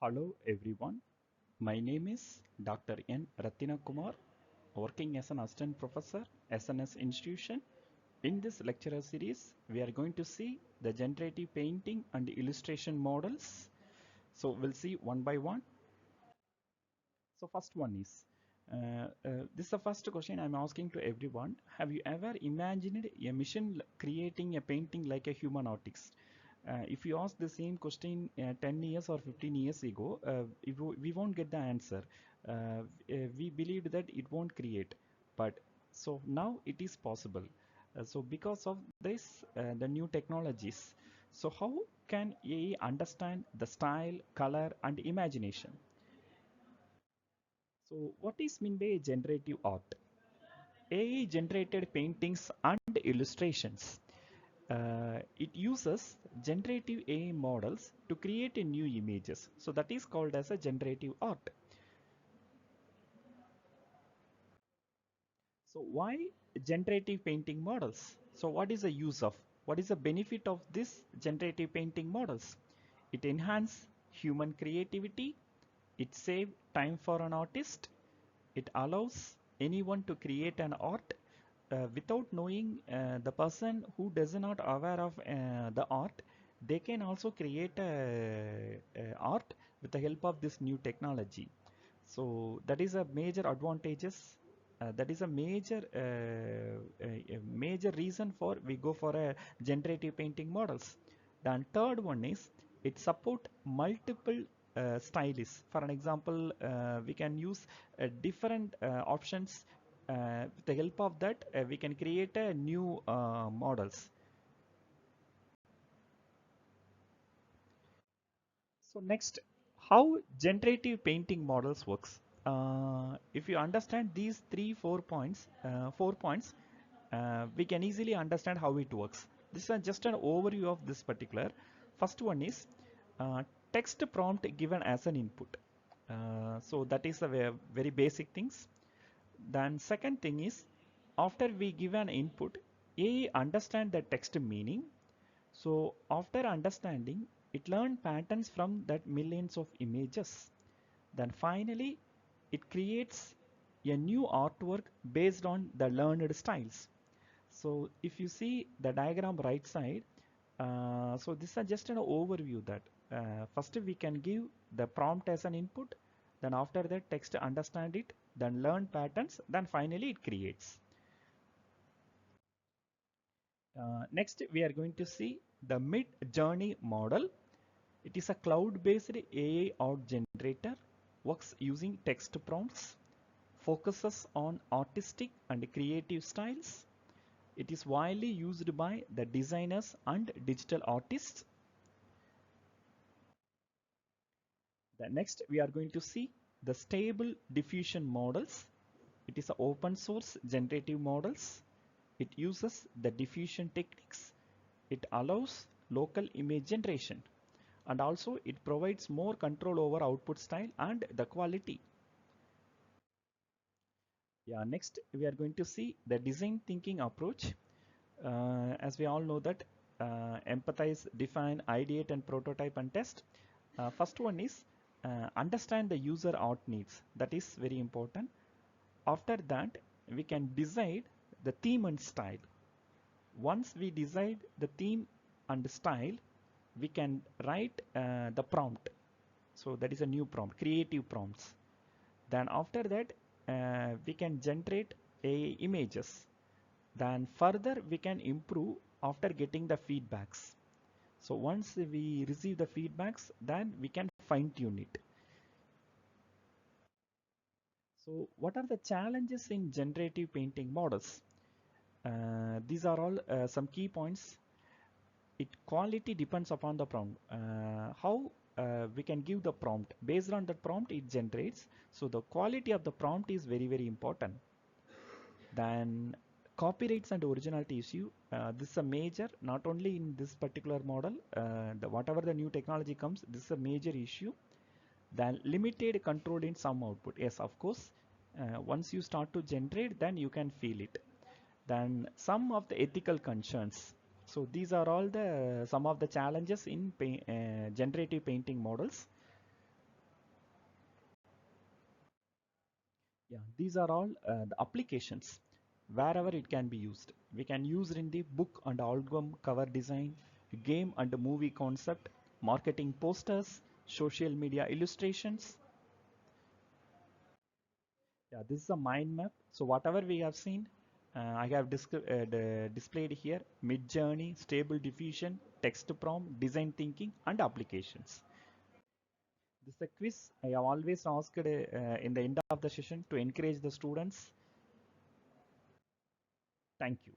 Hello everyone, my name is Dr. N. Ratina Kumar, working as an assistant professor, SNS institution. In this lecture series, we are going to see the generative painting and illustration models. So we'll see one by one. So first one is, this is the first question I'm asking to everyone. Have you ever imagined a machine creating a painting like a human artist? If you ask the same question 10 years or 15 years ago, we won't get the answer. We believed that it won't create, but so now it is possible. So because of this, the new technologies. So how can AI understand the style, color, and imagination? So what is mean by generative art? AI generated paintings and illustrations. It uses generative AI models to create a new images. So that is called as a generative art. So why generative painting models? So what is the use of? What is the benefit of this generative painting models? It enhances human creativity. It saves time for an artist. It allows anyone to create an art without knowing the person who does not aware of the art. They can also create art with the help of this new technology. So that is a major advantages. That is a major reason for we go for a generative painting models. Then third one is it support multiple stylists. For an example, we can use different options. With the help of that, we can create a new models. So next, how generative painting models works. If you understand these 4 points, we can easily understand how it works. This is just an overview of this particular. First one is uh, text prompt given as an input. So that is a very basic things. Then second thing is after we give an input, AI understand the text meaning. So after understanding, it learned patterns from that millions of images. Then finally, it creates a new artwork based on the learned styles. So if you see the diagram right side, so this is just an overview that first we can give the prompt as an input, then after that text understand it, then learn patterns, then finally it creates. Next, we are going to see the mid-journey model. It is a cloud-based AI art generator, works using text prompts, focuses on artistic and creative styles. It is widely used by the designers and digital artists. The next, we are going to see the stable diffusion models. It is an open source generative models. It uses the diffusion techniques. It allows local image generation, and also it provides more control over output style and the quality. Yeah, next we are going to see the design thinking approach. As we all know that empathize, define, ideate, and prototype and test. First one is understand the user art needs. That is very important. After that, we can decide the theme and style. Once we decide the theme and style, we can write the prompt. So that is a new prompt, creative prompts. Then after that, we can generate images. Then further we can improve after getting the feedbacks. So once we receive the feedbacks, then we can fine tune it. So what are the challenges in generative painting models? These are all some key points. It quality depends upon the prompt. How we can give the prompt. Based on the prompt it generates. So the quality of the prompt is very important. Then copyrights and originality issue. This is a major, not only in this particular model, whatever the new technology comes, this is a major issue. Then limited control in some output. Yes, of course, once you start to generate, then you can feel it. Then some of the ethical concerns. So these are all the some of the challenges in generative painting models. Yeah, these are all the applications wherever it can be used. We can use it in the book and album cover design, game and movie concept, marketing posters, social media illustrations. Yeah, this is a mind map. So whatever we have seen, I have displayed here: mid journey, stable diffusion, text prompt, design thinking, and applications. This is a quiz I have always asked in the end of the session to encourage the students. Thank you.